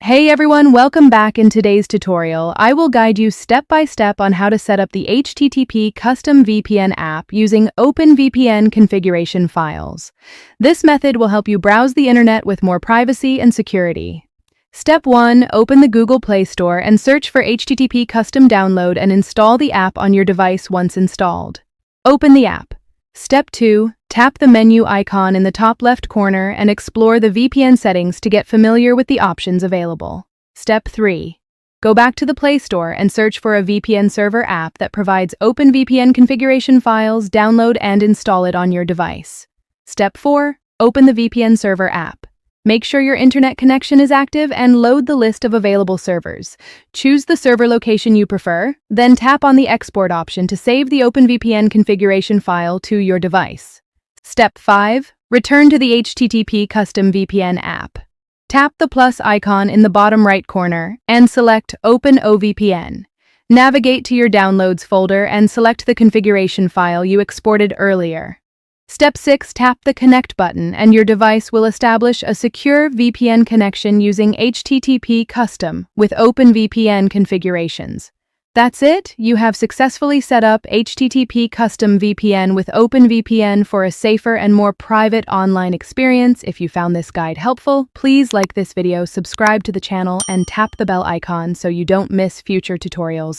Hey everyone, welcome back. In today's tutorial, I will guide you step by step on how to set up the HTTP Custom VPN app using OpenVPN configuration files. This method will help you browse the internet with more privacy and security. Step 1. Open the Google Play Store and search for HTTP Custom Download and install the app on your device once installed. Open the app. Step 2. Tap the menu icon in the top left corner and explore the VPN settings to get familiar with the options available. Step 3. Go back to the Play Store and search for a VPN server app that provides OpenVPN configuration files, download and install it on your device. Step 4. Open the VPN server app. Make sure your internet connection is active and load the list of available servers. Choose the server location you prefer, then tap on the export option to save the OpenVPN configuration file to your device. Step 5. Return to the HTTP Custom VPN app. Tap the plus icon in the bottom right corner and select Open OVPN. Navigate to your Downloads folder and select the configuration file you exported earlier. Step 6. Tap the Connect button and your device will establish a secure VPN connection using HTTP Custom with OpenVPN configurations. That's it, you have successfully set up HTTP Custom VPN with OpenVPN for a safer and more private online experience. If you found this guide helpful, please like this video, subscribe to the channel, and tap the bell icon so you don't miss future tutorials.